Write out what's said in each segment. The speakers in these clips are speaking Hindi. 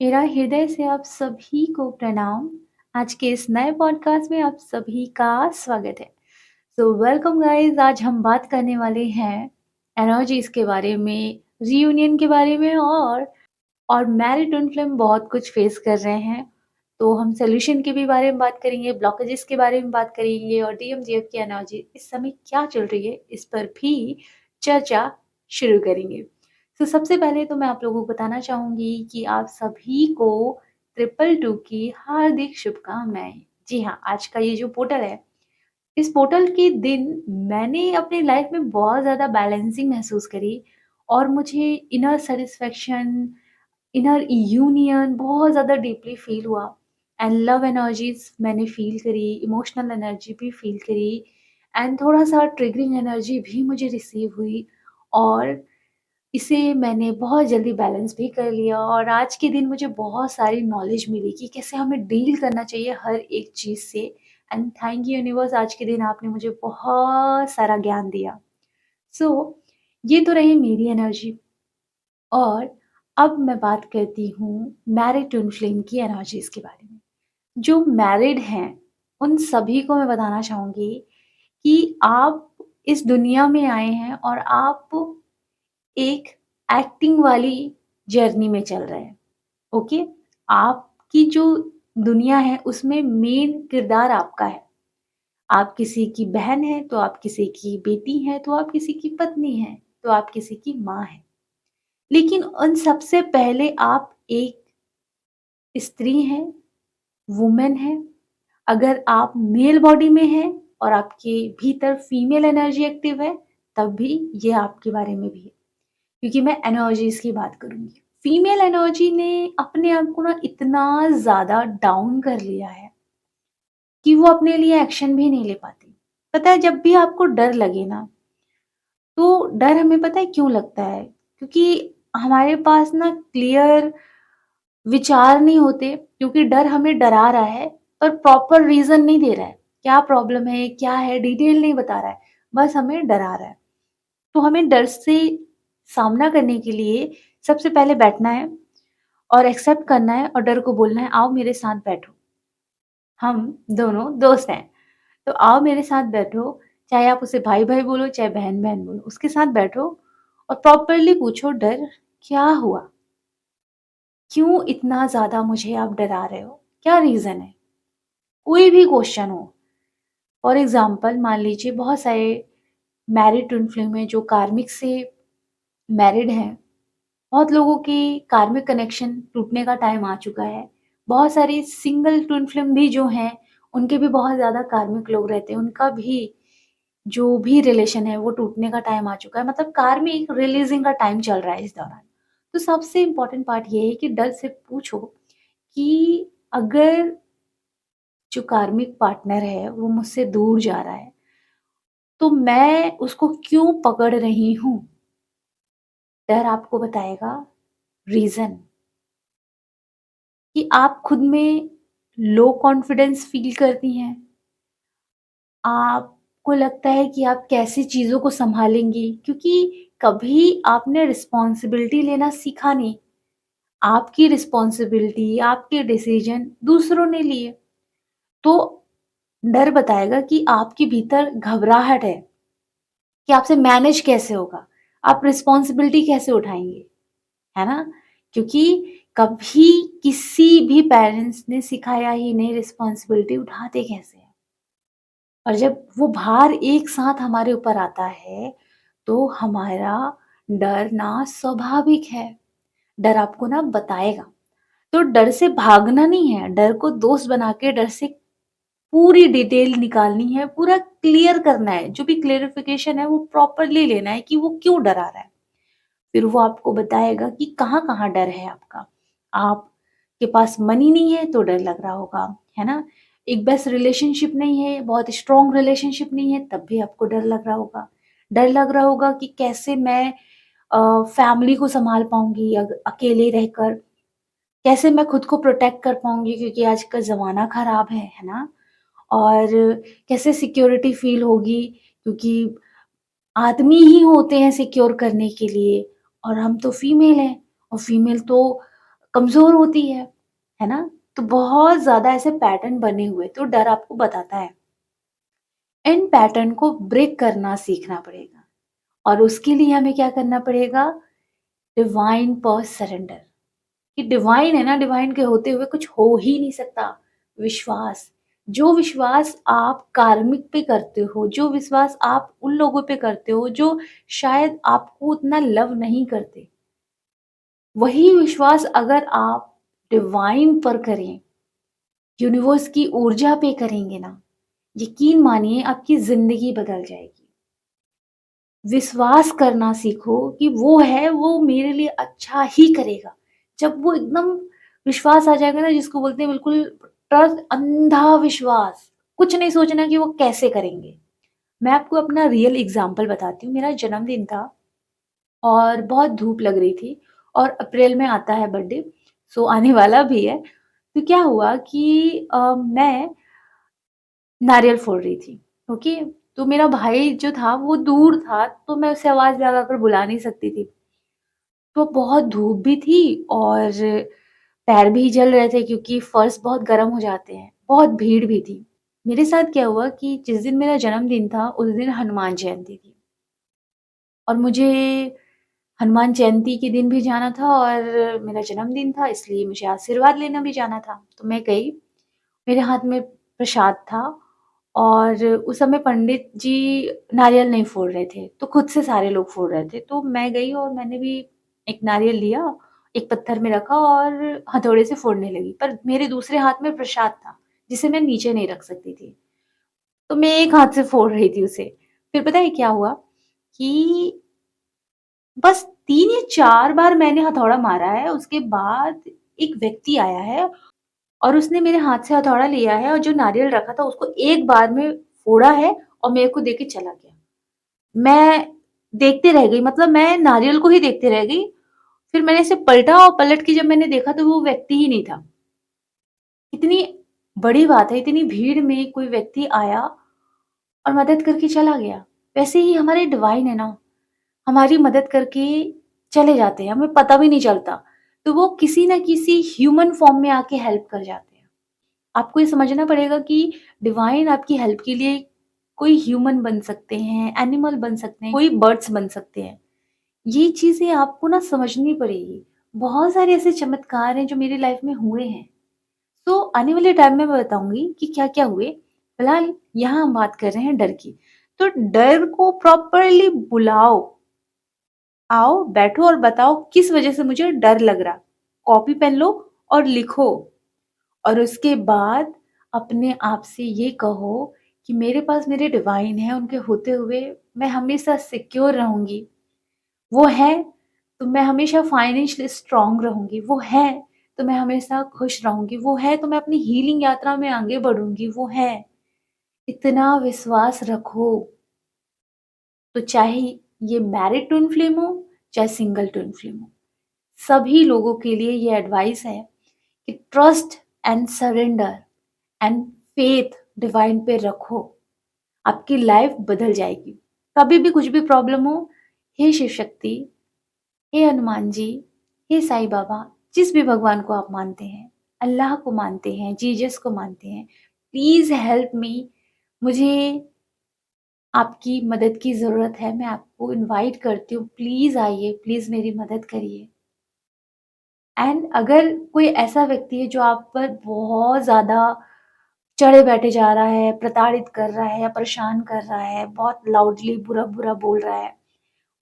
मेरा हृदय से आप सभी को प्रणाम। आज के इस नए पॉडकास्ट में आप सभी का स्वागत है। सो वेलकम गाइस, आज हम बात करने वाले हैं एनर्जीज़ के बारे में, रियूनियन के बारे में और मैरिड ट्विन फ्लेम बहुत कुछ फेस कर रहे हैं। तो हम सॉल्यूशन के भी बारे में बात करेंगे, ब्लॉकेजेस के बारे में बात करेंगे और डीएमजीएफ की एनर्जी इस समय क्या चल रही है, इस पर भी चर्चा शुरू करेंगे। तो सबसे पहले तो मैं आप लोगों को बताना चाहूँगी कि आप सभी को ट्रिपल टू की हार्दिक शुभकामनाएँ। जी हाँ, आज का ये जो पोर्टल है, इस पोर्टल के दिन मैंने अपनी लाइफ में बहुत ज़्यादा बैलेंसिंग महसूस करी और मुझे इनर सैटिस्फैक्शन, इनर यूनियन बहुत ज़्यादा डीपली फ़ील हुआ एंड लव एनर्जीज़ मैंने फ़ील करी, इमोशनल एनर्जी भी फ़ील करी एंड थोड़ा-सा ट्रिगरिंग एनर्जी भी मुझे रिसीव हुई और इसे मैंने बहुत जल्दी बैलेंस भी कर लिया और आज के दिन मुझे बहुत सारी नॉलेज मिली कि कैसे हमें डील करना चाहिए हर एक चीज़ से एंड थैंक यू यूनिवर्स, आज के दिन आपने मुझे बहुत सारा ज्ञान दिया। सो ये तो रही मेरी एनर्जी और अब मैं बात करती हूँ मैरिड ट्विन फ्लेम की एनर्जीज़ के बारे में। जो मैरिड हैं, उन सभी को मैं बताना चाहूँगी कि आप इस दुनिया में आए हैं और आप एक एक्टिंग वाली जर्नी में चल रहे हैं, ओके? आपकी जो दुनिया है उसमें मेन किरदार आपका है। आप किसी की बहन हैं, तो आप किसी की बेटी हैं, तो आप किसी की पत्नी हैं, तो आप किसी की माँ हैं। लेकिन उन सबसे पहले आप एक स्त्री हैं, वुमन हैं। अगर आप मेल बॉडी में हैं और आपके भीतर फीमेल एनर्जी एक्टिव है, तब भी ये आपके बारे में भी है। क्योंकि मैं एनर्जीज़ की बात करूँगी। फीमेल एनर्जी ने अपने आप को ना इतना ज़्यादा डाउन कर लिया है कि वो अपने लिए एक्शन भी नहीं ले पाती। पता है, जब भी आपको डर लगे ना, तो डर हमें पता है क्यों लगता है? क्योंकि हमारे पास ना क्लियर विचार नहीं होते, क्योंकि डर हमें डरा रहा है, पर प्रॉपर रीज़न नहीं दे रहा है। क्या प्रॉब्लम है, क्या है, डिटेल नहीं बता रहा है, बस हमें डरा रहा है। तो हमें डर से सामना करने के लिए सबसे पहले बैठना है और एक्सेप्ट करना है और डर को बोलना है, आओ मेरे साथ बैठो। हम दोनों दोस्त हैं, तो आओ मेरे साथ बैठो। चाहे आप उसे भाई-भाई बोलो, चाहे बहन-बहन बोलो, उसके साथ बैठो और प्रॉपर्ली पूछो, डर क्या हुआ? क्यों इतना ज़्यादा मुझे आप डरा रहे हो? क्या रीज़न है? कोई भी क्वेश्चन हो। फॉर एग्ज़ाम्पल मान लीजिए बहुत सारे मैरिड ट्विन फ्लेम में जो कार्मिक से मैरिड हैं, बहुत लोगों की कार्मिक कनेक्शन टूटने का टाइम आ चुका है। बहुत सारी सिंगल ट्विन फ्लेम भी जो हैं, उनके भी बहुत ज़्यादा कार्मिक लोग रहते हैं। उनका भी जो भी रिलेशन है वो टूटने का टाइम आ चुका है। मतलब कार्मिक रिलीज़िंग का टाइम चल रहा है इस दौरान। तो सबसे इम्पोर्टेंट पार्ट ये है कि डर से पूछो कि अगर जो कार्मिक पार्टनर है वो मुझसे दूर जा रहा है, तो मैं उसको क्यों पकड़ रही हूँ? डर आपको बताएगा रीज़न। कि आप खुद में लो कॉन्फिडेंस फ़ील करती हैं। आपको लगता है कि आप कैसे चीज़ों को सँभालेंगी, क्योंकि कभी आपने रिस्पॉन्सिबिलिटी लेना सीखा नहीं। आपकी रिस्पॉन्सिबिलिटी, आपके डिसीज़न दूसरों ने लिए। तो डर बताएगा कि आपके भीतर घबराहट है कि आपसे मैनेज कैसे होगा? आप रिस्पॉन्सिबिलिटी कैसे उठाएँगे? है ना? क्योंकि कभी किसी भी पेरेंट्स ने सिखाया ही नहीं रिस्पॉन्सिबिलिटी उठाते कैसे हैं। और जब वो भार एक साथ हमारे ऊपर आता है, तो हमारा डरना स्वाभाविक है। डर आपको ना बताएगा। तो डर से भागना नहीं है, डर को दोस्त बना के डर से पूरी डिटेल निकालनी है, पूरा क्लियर करना है। जो भी क्लेरिफिकेशन है वो प्रॉपरली लेना है कि वो क्यों डरा रहा है। फिर वो आपको बताएगा कि कहाँ-कहाँ डर है आपका। आपके पास मनी नहीं है तो डर लग रहा होगा, है ना? एक बेस्ट रिलेशनशिप नहीं है, बहुत स्ट्रॉन्ग रिलेशनशिप नहीं है, तब भी आपको डर लग रहा होगा। डर लग रहा होगा कि कैसे मैं फैमिली को सँभाल पाऊँगी अकेले रहकर, कैसे मैं खुद को प्रोटेक्ट कर पाऊँगी क्योंकि आज का ज़माना ख़राब है ना? और कैसे सिक्योरिटी फ़ील होगी क्योंकि आदमी ही होते हैं सिक्योर करने के लिए और हम तो फीमेल हैं और फीमेल तो कमज़ोर होती है ना? तो बहुत ज़्यादा ऐसे पैटर्न बने हुए, तो डर आपको बताता है। इन पैटर्न को ब्रेक करना सीखना पड़ेगा और उसके लिए हमें क्या करना पड़ेगा? डिवाइन पर सरेंडर। कि डिवाइन है ना, डिवाइन के होते हुए कुछ हो ही नहीं सकता। विश्वास, जो विश्वास आप कार्मिक पे करते हो, जो विश्वास आप उन लोगों पे करते हो जो शायद आपको उतना लव नहीं करते, वही विश्वास अगर आप डिवाइन पर करें, यूनिवर्स की ऊर्जा पे करेंगे ना, यकीन मानिए आपकी ज़िंदगी बदल जाएगी। विश्वास करना सीखो कि वो है, वो मेरे लिए अच्छा ही करेगा। जब वो एकदम विश्वास आ जाएगा ना, जिसको बोलते हैं बिल्कुल ट्रस्ट, अंधा विश्वास, कुछ नहीं सोचना कि वो कैसे करेंगे। मैं आपको अपना रियल एग्ज़ाम्पल बताती हूँ। मेरा जन्मदिन था और बहुत धूप लग रही थी और अप्रैल में आता है बर्थडे, सो आने वाला भी है। तो क्या हुआ कि मैं नारियल फोड़ रही थी, ओके? तो मेरा भाई जो था वो दूर था, तो मैं उसे आवाज़ लगाकर बुला नहीं सकती थी। तो बहुत धूप भी थी और पैर भी जल रहे थे क्योंकि फर्श बहुत गर्म हो जाते हैं, बहुत भीड़ भी थी। मेरे साथ क्या हुआ कि जिस दिन मेरा जन्मदिन था, उस दिन हनुमान जयंती थी और मुझे हनुमान जयंती के दिन भी जाना था और मेरा जन्मदिन था, इसलिए मुझे आशीर्वाद लेना भी जाना था। तो मैं गई, मेरे हाथ में प्रसाद था और उस समय पंडित जी नारियल नहीं फोड़ रहे थे, तो खुद से सारे लोग फोड़ रहे थे। तो मैं गई और मैंने भी एक नारियल लिया, एक पत्थर में रखा और हथौड़े से फोड़ने लगी। पर मेरे दूसरे हाथ में प्रसाद था, जिसे मैं नीचे नहीं रख सकती थी। तो मैं एक हाथ से फोड़ रही थी उसे। फिर पता है क्या हुआ कि बस 3 या 4 बार मैंने हथौड़ा मारा है, उसके बाद एक व्यक्ति आया है और उसने मेरे हाथ से हथौड़ा लिया है और जो नारियल रखा था उसको एक बार में फोड़ा है और मेरे को देके चला गया। मैं देखते रह गई, मतलब मैं नारियल को ही देखते रह गई। फिर मैंने इसे पलटा और पलट के जब मैंने देखा तो वो व्यक्ति ही नहीं था। इतनी बड़ी बात है, इतनी भीड़ में कोई व्यक्ति आया और मदद करके चला गया। वैसे ही हमारे डिवाइन है ना, हमारी मदद करके चले जाते हैं, हमें पता भी नहीं चलता। तो वो किसी न किसी ह्यूमन फॉर्म में आके हेल्प कर जाते हैं। आपको ये समझना पड़ेगा कि डिवाइन आपकी हेल्प के लिए कोई ह्यूमन बन सकते हैं, एनिमल बन सकते हैं, कोई बर्ड्स बन सकते हैं। ये चीज़ें आपको ना समझनी पड़ेगी। बहुत सारे ऐसे चमत्कार हैं जो मेरी लाइफ में हुए हैं। तो आने वाले टाइम में मैं बताऊँगी कि क्या-क्या हुए। फिलहाल यहाँ हम बात कर रहे हैं डर की। तो डर को प्रॉपरली बुलाओ। आओ, बैठो और बताओ किस वजह से मुझे डर लग रहा। कॉपी पेन लो और लिखो और उसके बाद अपने आप से ये कहो कि मेरे पास मेरे डिवाइन हैं, उनके होते हुए मैं हमेशा सिक्योर रहूँगी। वो है, तो मैं हमेशा फाइनेंशियली स्ट्रॉन्ग रहूँगी। वो है, तो मैं हमेशा खुश रहूँगी। वो है, तो मैं अपनी हीलिंग यात्रा में आगे बढ़ूँगी। वो है। इतना विश्वास रखो, तो चाहे ये मैरिड ट्विन फ्लेम हो, चाहे सिंगल ट्विन फ्लेम हो। सभी लोगों के लिए ये एडवाइस है कि trust and surrender and faith divine पे रखो, आपकी लाइफ बदल जाएगी। कभी भी कुछ भी प्रॉब्लम हो, हे शिव शक्ति, हे हनुमान जी, हे साईं बाबा, जिस भी भगवान को आप मानते हैं, अल्लाह को मानते हैं, जीसस को मानते हैं, प्लीज़ हेल्प मी। मुझे आपकी मदद की ज़रूरत है, मैं आपको इनवाइट करती हूँ, प्लीज़ आइए, प्लीज़ मेरी मदद करिए। एंड अगर कोई ऐसा व्यक्ति है जो आप पर बहुत ज़्यादा चढ़े बैठे जा रहा है, प्रताड़ित कर रहा है या परेशान कर रहा है, बहुत लाउडली बुरा-बुरा बोल रहा है,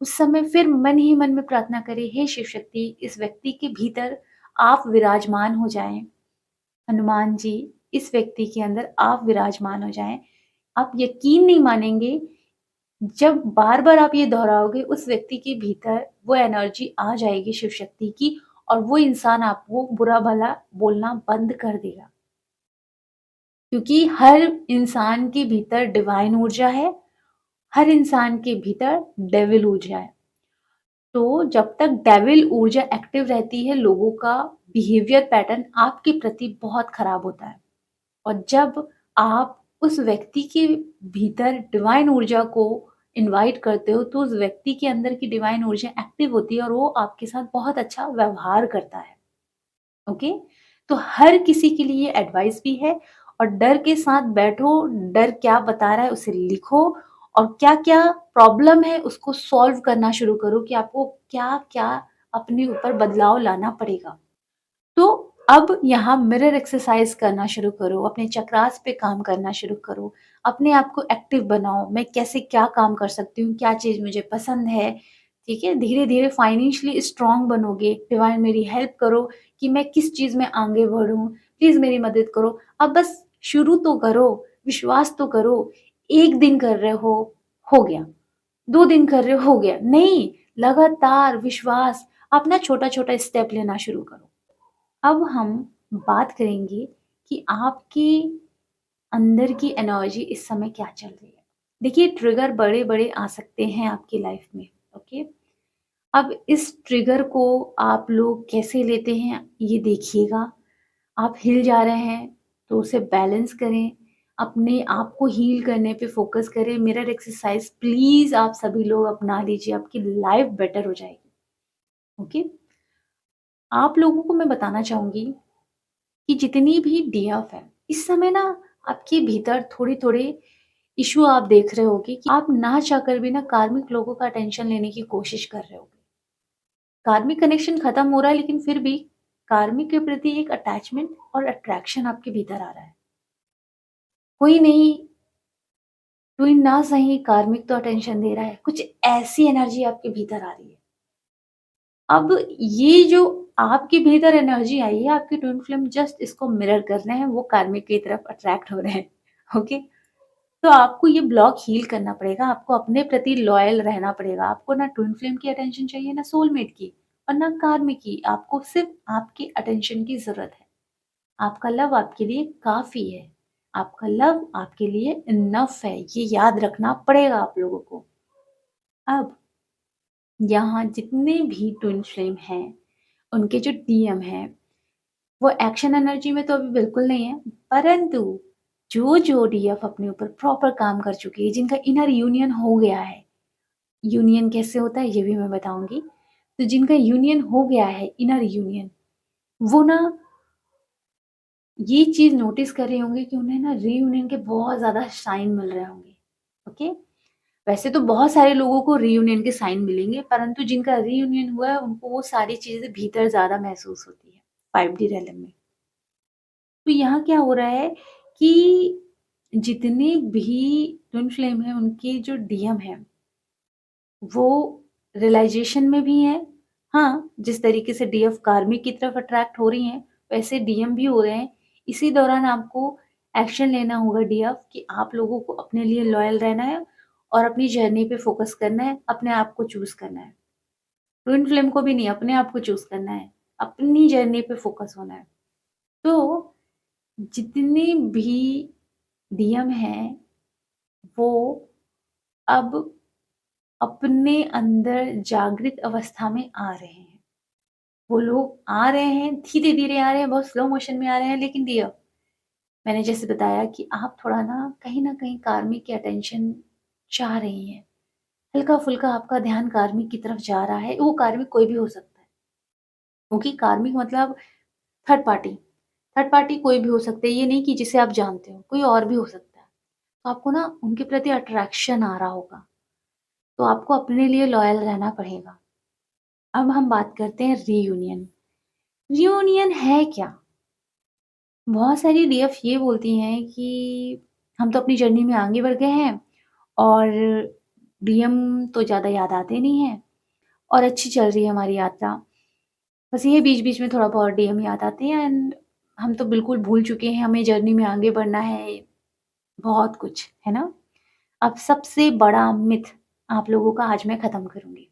उस समय फिर मन ही मन में प्रार्थना करें, हे शिव शक्ति, इस व्यक्ति के भीतर आप विराजमान हो जाएँ। हनुमान जी, इस व्यक्ति के अंदर आप विराजमान हो जाएँ। आप यकीन नहीं मानेंगे, जब बार-बार आप ये दोहराओगे, उस व्यक्ति के भीतर वो एनर्जी आ जाएगी शिव शक्ति की और वो इंसान आपको बुरा-भला बोलना बंद कर देगा। क्योंकि हर इंसान के भीतर डिवाइन ऊर्जा है, हर इंसान के भीतर डेविल ऊर्जा है। तो जब तक डेविल ऊर्जा एक्टिव रहती है, लोगों का बिहेवियर पैटर्न आपके प्रति बहुत खराब होता है। और जब आप उस व्यक्ति के भीतर डिवाइन ऊर्जा को इनवाइट करते हो, तो उस व्यक्ति के अंदर की डिवाइन ऊर्जा एक्टिव होती है और वो आपके साथ बहुत अच्छा व्यवहार करता है। ओके? तो हर किसी के लिए एडवाइस भी है और डर के साथ बैठो, डर क्या बता रहा है उसे लिखो और क्या-क्या प्रॉब्लम है उसको सॉल्व करना शुरू करो कि आपको क्या-क्या अपने ऊपर बदलाव लाना पड़ेगा। तो अब यहाँ मिरर एक्सरसाइज करना शुरू करो, अपने चक्रास पे काम करना शुरू करो, अपने आप को एक्टिव बनाओ, मैं कैसे क्या काम कर सकती हूँ, क्या चीज़ मुझे पसंद है, ठीक है? धीरे-धीरे फाइनेंशियली स्ट्रॉन्ग बनोगे, डिवाइन मेरी हेल्प करो कि मैं किस चीज़ में आगे बढ़ूँ, प्लीज़ मेरी मदद करो। अब बस शुरू तो करो, विश्वास तो करो, 1 दिन कर रहे हो गया, 2 दिन कर रहे हो गया, नहीं, लगातार विश्वास, अपना छोटा-छोटा स्टेप लेना शुरू करो। अब हम बात करेंगे कि आपके अंदर की एनर्जी इस समय क्या चल रही है। देखिए ट्रिगर बड़े-बड़े आ सकते हैं आपकी लाइफ में, ओके? अब इस ट्रिगर को आप लोग कैसे लेते हैं ये देखिएगा। आप हिल जा रहे हैं तो उसे बैलेंस करें, अपने आप को हील करने पे फ़ोकस करें। मिरर एक्सरसाइज़ प्लीज़ आप सभी लोग अपना लीजिए, आपकी लाइफ बेटर हो जाएगी, ओके? आप लोगों को मैं बताना चाहूँगी कि जितनी भी डीएफ है, इस समय ना आपके भीतर थोड़े-थोड़े इश्यू आप देख रहे होगे कि आप ना चाहकर भी ना कार्मिक लोगों का अटेंशन लेने की कोशिश कर रहे होगे। कार्मिक कनेक्शन खत्म हो रहा है लेकिन फिर भी कार्मिक के प्रति एक अटैचमेंट और अट्रैक्शन आपके भीतर आ रहा है। कोई नहीं, कोई ना सही कार्मिक तो अटेंशन दे रहा है, कुछ ऐसी एनर्जी आपके भीतर आ रही है। अब ये जो आपके भीतर एनर्जी आई है, आपकी ट्विन फ्लेम जस्ट इसको मिरर कर रहे हैं, वो कार्मिक की तरफ अट्रैक्ट हो रहे हैं, ओके? तो आपको ये ब्लॉक हील करना पड़ेगा, आपको अपने प्रति लॉयल रहना पड़ेगा। आपको ना ट्विन फ्लेम की अटेंशन चाहिए, ना सोलमेट की और ना कार्मिक की। आपको सिर्फ़ आपके अटेंशन की ज़रूरत है। आपका लव आपके लिए काफ़ी है। आपका लव आपके लिए इनफ है, ये याद रखना पड़ेगा आप लोगों को। अब यहाँ जितने भी ट्विन फ्लेम हैं, उनके जो डीएम हैं, वो एक्शन एनर्जी में तो अभी बिल्कुल नहीं है, परंतु जो डीएफ अपने ऊपर प्रॉपर काम कर चुकी है, जिनका इनर यूनियन हो गया है, यूनियन कैसे होता है ये भी मैं बताऊँगी। तो जिनका यूनियन हो गया है, इनर यूनियन, वो ना ये चीज़ नोटिस कर रहे होंगे कि उन्हें ना रीयूनियन के बहुत ज़्यादा साइन मिल रहे होंगे, ओके? वैसे तो बहुत सारे लोगों को रीयूनियन के साइन मिलेंगे, परंतु जिनका रीयूनियन हुआ है, उनको वो सारी चीज़ें भीतर ज़्यादा महसूस होती है, 5D रियलम में। तो यहाँ क्या हो रहा है कि जितने भी ट्विन फ्लेम हैं, उनके जो डीएम हैं, वो रियलाइज़ेशन में भी हैं। हाँ, जिस तरीके से डीएफ कार्मिक की तरफ अट्रैक्ट हो रही हैं, वैसे डीएम भी हो रहे हैं। इसी दौरान आपको एक्शन लेना होगा डीएफ कि आप लोगों को अपने लिए लॉयल रहना है और अपनी जर्नी पे फ़ोकस करना है, अपने आप को चूज़ करना है। ट्विन फ्लेम को भी नहीं, अपने आप को चूज़ करना है, अपनी जर्नी पे फ़ोकस होना है। तो जितने भी डीएम हैं, वो अब अपने अंदर जागृत अवस्था में आ रहे हैं। वो लोग आ रहे हैं, धीरे-धीरे आ रहे हैं, बहुत स्लो मोशन में आ रहे हैं, लेकिन डियर, मैंने जैसे बताया कि आप थोड़ा ना कहीं न कहीं कार्मिक की अटेंशन चाह रही हैं। हल्का-फुल्का आपका ध्यान कार्मिक की तरफ जा रहा है, वो कार्मिक कोई भी हो सकता है। क्योंकि कार्मिक मतलब थर्ड पार्टी। थर्ड पार्टी कोई भी हो सकता है, ये नहीं कि जिसे आप जानते हो, कोई और भी हो सकता है। तो आपको ना उनके प्रति अट्रैक्शन आ रहा होगा, तो आपको अपने लिए लॉयल रहना पड़ेगा। अब हम बात करते हैं रीयूनियन। रीयूनियन है क्या? बहुत सारी डीएफ ये बोलती हैं कि हम तो अपनी जर्नी में आगे बढ़ गए हैं और डीएम तो ज़्यादा याद आते नहीं हैं और अच्छी चल रही है हमारी यात्रा। बस ये बीच-बीच में थोड़ा बहुत डीएम याद आते हैं एंड हम तो बिल्कुल भूल चुके हैं, हमें जर्नी में आगे बढ़ना है, बहुत कुछ, है ना? अब सबसे बड़ा मिथ आप लोगों का आज मैं खत्म करूँगी।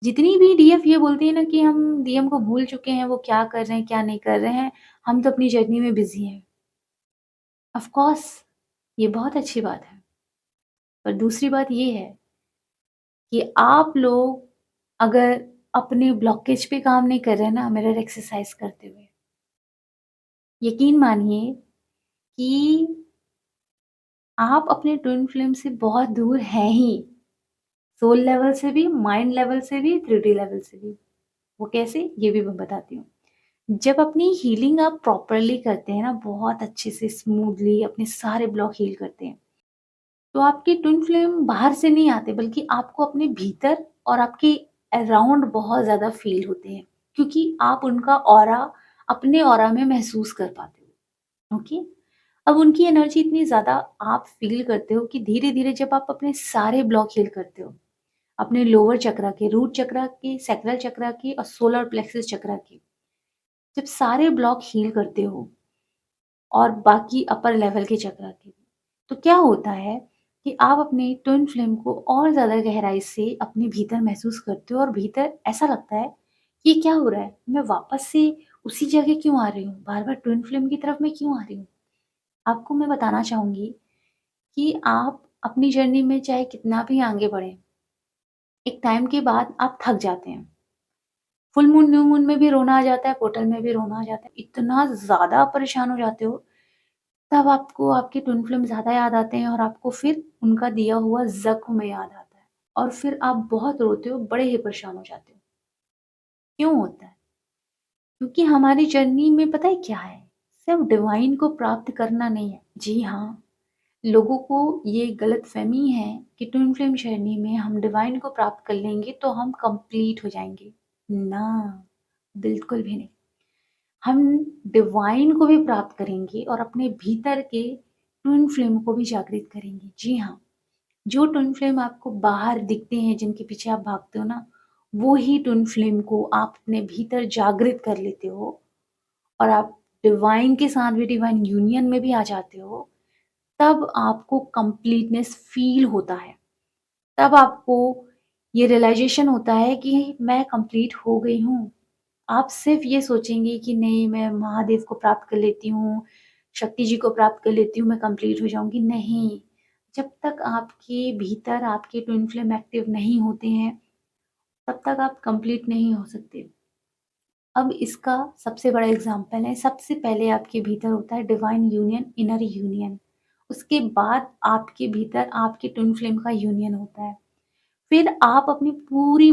जितनी भी डीएफ ये बोलती है ना कि हम डीएम को भूल चुके हैं, वो क्या कर रहे हैं, क्या नहीं कर रहे हैं, हम तो अपनी जर्नी में बिज़ी हैं। ऑफ़ कोर्स ये बहुत अच्छी बात है। पर दूसरी बात ये है कि आप लोग अगर अपने ब्लॉकेज पे काम नहीं कर रहे हैं ना मिरर एक्सरसाइज़ करते हुए, यकीन मानिए कि आप अपने ट्विन फ्लेम से बहुत दूर हैं ही। सोल लेवल से भी, माइंड लेवल से भी, 3D लेवल से भी। वो कैसे? ये भी मैं बताती हूँ। जब अपनी हीलिंग आप प्रॉपरली करते हैं ना, बहुत अच्छे से स्मूथली अपने सारे ब्लॉक हील करते हैं, तो आपके ट्विन फ्लेम बाहर से नहीं आते, बल्कि आपको अपने भीतर और आपके अराउंड बहुत ज़्यादा फ़ील होते हैं, क्योंकि आप उनका ऑरा अपने ऑरा में महसूस कर पाते हो, ओके? अब उनकी एनर्जी इतनी ज़्यादा आप फ़ील करते हो कि धीरे-धीरे जब आप अपने सारे ब्लॉक हील करते हो, अपने लोअर चक्रा के, रूट चक्रा के, सैक्रल चक्रा के और सोलर प्लेक्सस चक्रा के, जब सारे ब्लॉक हील करते हो और बाकी अपर लेवल के चक्रा के, तो क्या होता है कि आप अपने ट्विन फ्लेम को और ज़्यादा गहराई से अपने भीतर महसूस करते हो और भीतर ऐसा लगता है, ये क्या हो रहा है? मैं वापस से उसी जगह क्यों आ रही हूँ? बार-बार ट्विन फ्लेम की तरफ मैं क्यों आ रही हूँ? आपको मैं बताना चाहूँगी कि आप अपनी जर्नी में चाहे कितना भी आगे बढ़ें, एक टाइम के बाद आप थक जाते हैं। फुल मून, न्यू मून में भी रोना आ जाता है, पोर्टल में भी रोना आ जाता है। इतना ज़्यादा आप परेशान हो जाते हो, तब आपको आपके ट्विन फ्लेम ज़्यादा याद आते हैं और आपको फिर उनका दिया हुआ ज़ख्म याद आता है और फिर आप बहुत रोते हो, बड़े ही परेशान हो जाते हो। क्यों होता है? क्योंकि हमारी जर्नी में पता है क्या है? सिर्फ डिवाइन को प्राप्त करना नहीं है। जी हाँ, लोगों को ये गलतफ़हमी है कि ट्विन फ्लेम जर्नी में हम डिवाइन को प्राप्त कर लेंगे तो हम कंप्लीट हो जाएँगे। ना, बिल्कुल भी नहीं। हम डिवाइन को भी प्राप्त करेंगे और अपने भीतर के ट्विन फ्लेम को भी जागृत करेंगे। जी हाँ, जो ट्विन फ्लेम आपको बाहर दिखते हैं, जिनके पीछे आप भागते हो ना, वो ही ट्विन फ्लेम को आप अपने भीतर जागृत कर लेते हो और आप डिवाइन के साथ भी डिवाइन यूनियन में भी आ जाते हो। तब आपको कंप्लीटनेस फ़ील होता है। तब आपको ये रियलाइज़ेशन होता है कि मैं कंप्लीट हो गई हूँ। आप सिर्फ़ ये सोचेंगे कि नहीं, मैं महादेव को प्राप्त कर लेती हूँ, शक्ति जी को प्राप्त कर लेती हूँ, मैं कंप्लीट हो जाऊँगी। नहीं, जब तक आपके भीतर आपके ट्विन फ्लेम एक्टिव नहीं होते हैं, तब तक आप कंप्लीट नहीं हो सकते। अब इसका सबसे बड़ा एग्ज़ाम्पल है, सबसे पहले आपके भीतर होता है डिवाइन यूनियन, इनर यूनियन। उसके बाद आपके भीतर आपके ट्विन फ्लेम का यूनियन होता है। फिर आप अपनी पूरी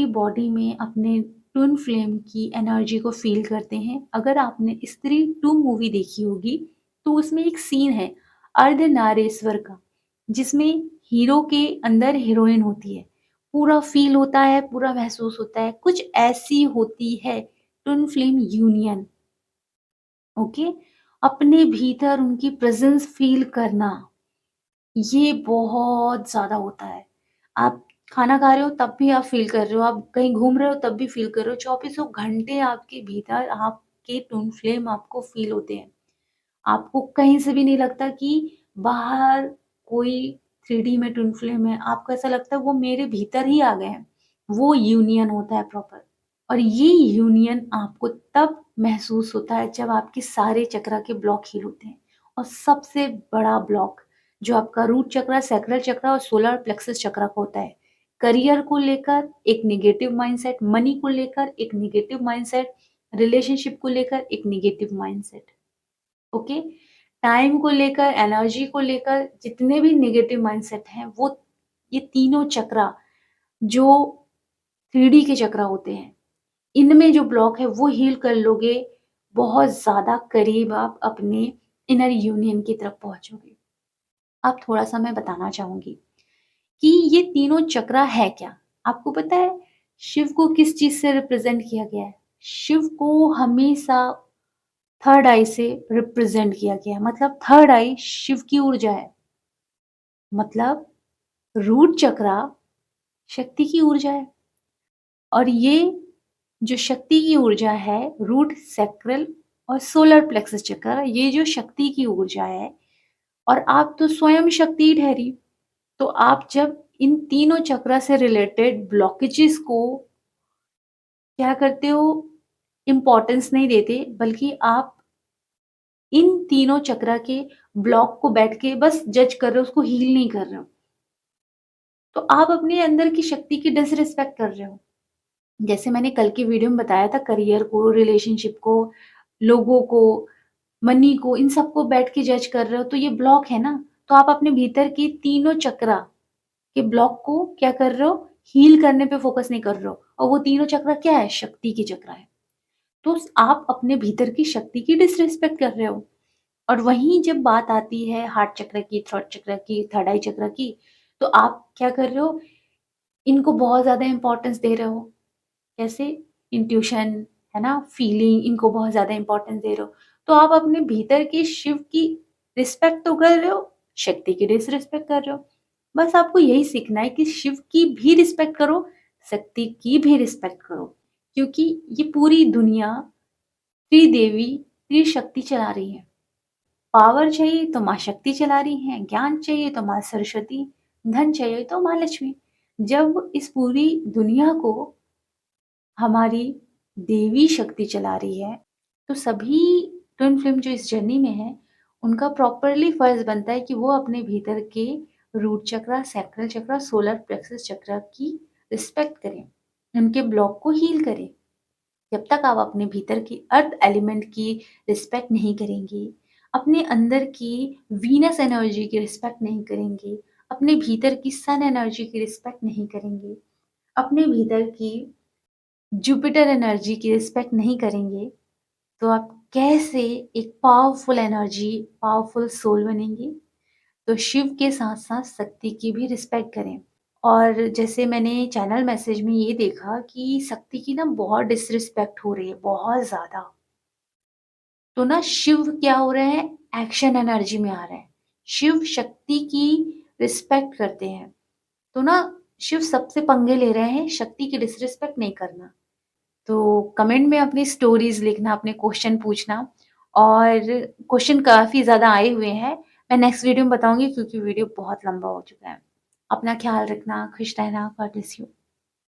बॉडी में अपने ट्विन फ्लेम की एनर्जी को फ़ील करते हैं। अगर आपने स्त्री 2 मूवी देखी होगी, तो उसमें एक सीन है अर्धनारीश्वर का, जिसमें हीरो के अंदर हीरोइन होती है। पूरा फ़ील होता है, पूरा महसूस होता है। कुछ ऐसी होती है ट्विन फ्लेम यूनियन, ओके? अपने भीतर उनकी प्रेज़ेंस फ़ील करना, ये बहुत ज़्यादा होता है। आप खाना खा रहे हो तब भी आप फ़ील कर रहे हो, आप कहीं घूम रहे हो तब भी फ़ील कर रहे हो, चौबीसों घंटे आपके भीतर आपके ट्विन फ्लेम आपको फ़ील होते हैं। आपको कहीं से भी नहीं लगता कि बाहर कोई 3D में ट्विन फ्लेम है, आपको ऐसा लगता है वो मेरे भीतर ही आ गए हैं। वो यूनियन होता है प्रॉपर। और ये यूनियन आपको तब महसूस होता है जब आपके सारे चक्रा के ब्लॉक हील होते हैं। और सबसे बड़ा ब्लॉक जो आपका रूट चक्रा, सैक्रल चक्रा और सोलर प्लेक्सस चक्रा का होता है। करियर को लेकर एक नेगेटिव माइंडसेट, मनी को लेकर एक नेगेटिव माइंडसेट, रिलेशनशिप को लेकर एक नेगेटिव माइंडसेट। ओके? टाइम को लेकर, एनर्जी को लेकर जितने भी नेगेटिव माइंडसेट हैं, वो ये तीनों चक्रा जो 3D के चक्रा होते हैं, इनमें जो ब्लॉक है वो हील कर लोगे, बहुत ज़्यादा करीब आप अपने इनर यूनियन की तरफ पहुँचोगे। अब थोड़ा-सा मैं बताना चाहूँगी कि ये तीनों चक्रा है क्या? आपको पता है शिव को किस चीज़ से रिप्रेज़ेंट किया गया है? शिव को हमेशा थर्ड आई से रिप्रेज़ेंट किया गया है, मतलब थर्ड आई शिव की ऊर्जा है। मतलब रूट चक्रा शक्ति की ऊर्जा है और ये जो शक्ति की ऊर्जा है, रूट, सैक्रल और सोलर प्लेक्सस चक्र, ये जो शक्ति की ऊर्जा है और आप तो स्वयं शक्ति ठहरी। तो आप जब इन तीनों चक्र से रिलेटेड ब्लॉकेजेस को क्या करते हो, इम्पोर्टेंस नहीं देते, बल्कि आप इन तीनों चक्र के ब्लॉक को बैठ के बस जज कर रहे हो, उसको हील नहीं कर रहे हो। तो आप अपने अंदर की शक्ति की डिसरिस्पेक्ट कर रहे हो। जैसे मैंने कल की वीडियो में बताया था, करियर को, रिलेशनशिप को, लोगों को, मनी को, इन सबको बैठ के जज कर रहे हो, तो ये ब्लॉक है ना। तो आप अपने भीतर की तीनों चक्रा के ब्लॉक को क्या कर रहे हो, हील करने पे फोकस नहीं कर रहे हो। और वो तीनों चक्रा क्या है, शक्ति की चक्रा है। तो आप अपने भीतर की शक्ति की डिसरिस्पेक्ट कर रहे हो। और वहीं जब बात आती है हार्ट चक्र की, थ्रोट चक्र की, थर्ड आई चक्र की, तो आप क्या कर रहे हो? इनको बहुत ज़्यादा इम्पोर्टेंस दे रहे हो। कैसे? इंट्यूशन, है ना? फीलिंग, इनको बहुत ज़्यादा इम्पोर्टेंस दे रहे हो। तो आप अपने भीतर के शिव की रिस्पेक्ट तो कर रहे हो, शक्ति की डिसरिस्पेक्ट कर रहे हो। बस आपको यही सीखना है कि शिव की भी रिस्पेक्ट करो, शक्ति की भी रिस्पेक्ट करो। क्योंकि ये पूरी दुनिया त्रिदेवी, त्रिशक्ति चला रही है। पावर चाहिए तो माँ शक्ति चला रही हैं, ज्ञान चाहिए तो माँ सरस्वती, धन चाहिए तो माँ लक्ष्मी। जब इस पूरी दुनिया को हमारी देवी शक्ति चला रही है, तो सभी ट्विन फ्लेम जो इस जर्नी में है, उनका प्रॉपरली फर्ज बनता है कि वो अपने भीतर के रूट चक्र, सैक्रल चक्र, सोलर प्लेक्सस चक्र की रिस्पेक्ट करें, उनके ब्लॉक को हील करें। जब तक आप अपने भीतर की अर्थ एलिमेंट की रिस्पेक्ट नहीं करेंगे, अपने अंदर की वीनस एनर्जी की रिस्पेक्ट नहीं करेंगे, अपने भीतर की सन एनर्जी की रिस्पेक्ट नहीं करेंगे, अपने भीतर की जुपिटर एनर्जी की रिस्पेक्ट नहीं करेंगे, तो आप कैसे एक पावरफुल एनर्जी, पावरफुल सोल बनेंगे? तो शिव के साथ-साथ शक्ति की भी रिस्पेक्ट करें। और जैसे मैंने चैनल मैसेज में ये देखा कि शक्ति की ना बहुत डिसरिस्पेक्ट हो रही है, बहुत ज़्यादा। तो ना शिव क्या हो रहे हैं? एक्शन एनर्जी में आ रहे हैं। शिव शक्ति की रिस्पेक्ट करते हैं। तो ना शिव सबसे पंगे ले रहे हैं, शक्ति की डिसरिस्पेक्ट नहीं करना। तो कमेंट में अपनी स्टोरीज़ लिखना, अपने क्वेश्चन पूछना। और क्वेश्चन काफ़ी ज़्यादा आए हुए हैं। मैं नेक्स्ट वीडियो में बताऊँगी क्योंकि वीडियो बहुत लंबा हो चुका है। अपना ख्याल रखना, खुश रहना, गॉड ब्लेस यू।